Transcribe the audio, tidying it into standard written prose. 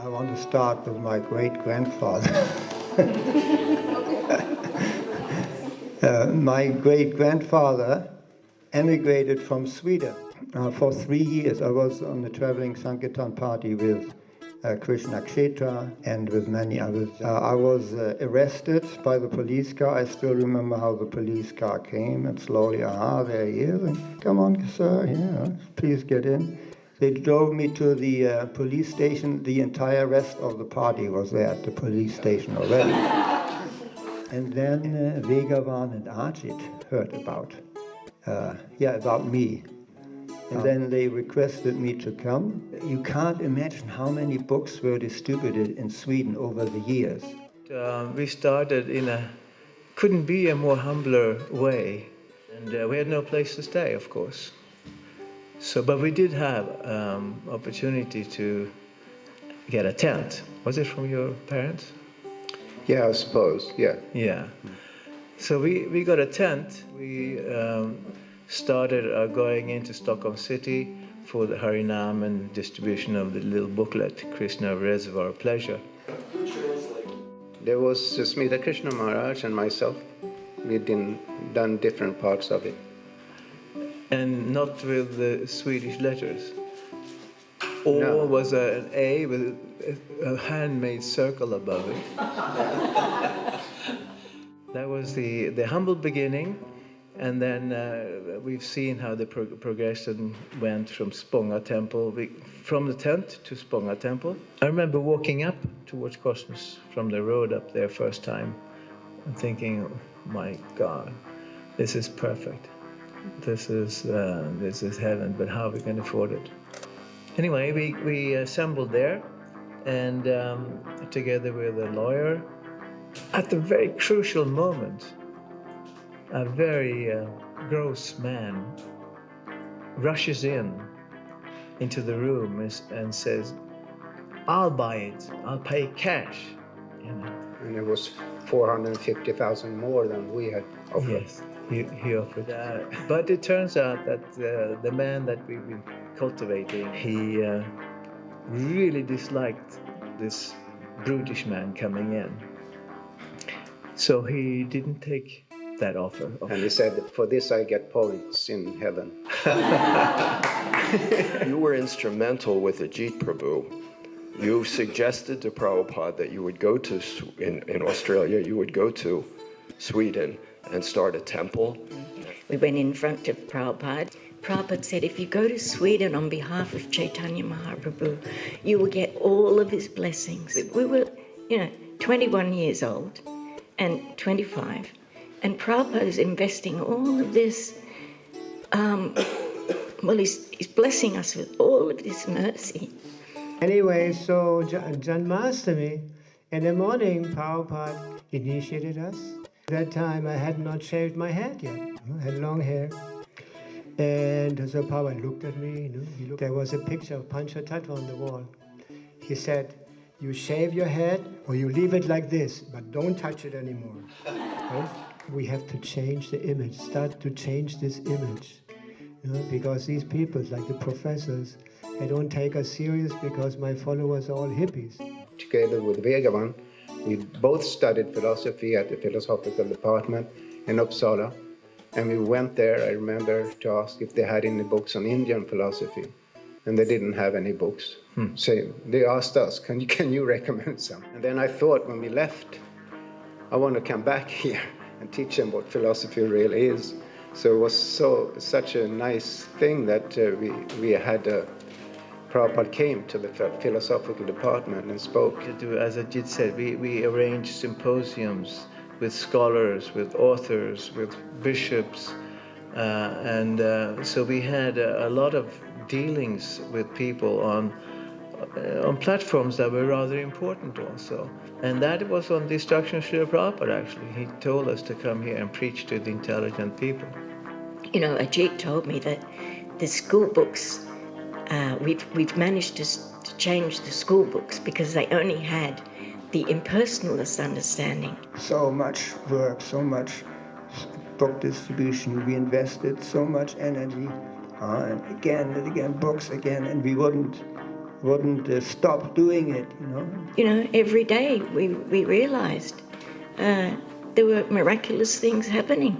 I want to start with my great-grandfather. My great-grandfather emigrated from Sweden. For 3 years I was on the traveling Sankirtan party with Krishna Kshetra and with many others. I was arrested by the police car. I still remember how the police car came and slowly, there he is. And, come on, sir, yeah, please get in. They drove me to the police station. The entire rest of the party was there at the police station already. And then Vegavan and Ajit heard about me. And then they requested me to come. You can't imagine how many books were distributed in Sweden over the years. We started couldn't be a more humbler way. And we had no place to stay, of course. But we did have opportunity to get a tent. Was it from your parents? Yeah, I suppose, yeah. Yeah. So we got a tent. We started going into Stockholm City for the Harinam and distribution of the little booklet, Krishna Reservoir of Pleasure. There was Smita Krishna Maharaj and myself. We'd done different parts of it. And not with the Swedish letters? Or No. was an A with a handmade circle above it? That was the humble beginning. And then we've seen how the progression went from Spånga Temple, from the tent to Spånga Temple. I remember walking up towards Korsnäs from the road up there first time and thinking, oh my God, this is perfect. This is heaven, but how are we going to afford it? Anyway, we assembled there, and together with a lawyer, at the very crucial moment, a very gross man rushes into the room and says, "I'll buy it. I'll pay cash." You know. And it was 450,000 more than we had offered. Yes, he offered. But it turns out that the man that we've been cultivating, he really disliked this brutish man coming in. So he didn't take that offer. And he said, for this I get points in heaven. You were instrumental with Ajit Prabhu. You suggested to Prabhupada that you would go to, in Australia, you would go to Sweden and start a temple. We went in front of Prabhupada. Prabhupada said, if you go to Sweden on behalf of Chaitanya Mahaprabhu, you will get all of his blessings. We were, 21 years old and 25. And Prabhupada is investing all of this, he's blessing us with all of this mercy. Anyway, so Janmashtami, in the morning, Prabhupada initiated us. That time I had not shaved my head yet. I had long hair. And so Prabhupada looked at me. There was a picture of Panchatattva on the wall. He said, you shave your head or you leave it like this, but don't touch it anymore. Right? We have to change the image, start to change this image. Because these people, like the professors, they don't take us serious because my followers are all hippies. Together with Vegavan, we both studied philosophy at the philosophical department in Uppsala. And we went there, I remember, to ask if they had any books on Indian philosophy. And they didn't have any books. So they asked us, can you recommend some? And then I thought when we left, I want to come back here and teach them what philosophy really is. So it was such a nice thing that we had Prabhupada came to the philosophical department and spoke. As Ajit said, we arranged symposiums with scholars, with authors, with bishops, so we had a lot of dealings with people on platforms that were rather important also. And that was on the instruction of Srila Prabhupada, actually. He told us to come here and preach to the intelligent people. Ajit told me that the school books, we've managed to change the school books because they only had the impersonalist understanding. So much work, so much book distribution. We invested so much energy, and again, books again, and we wouldn't wouldn't stop doing it, You know, every day we realized there were miraculous things happening.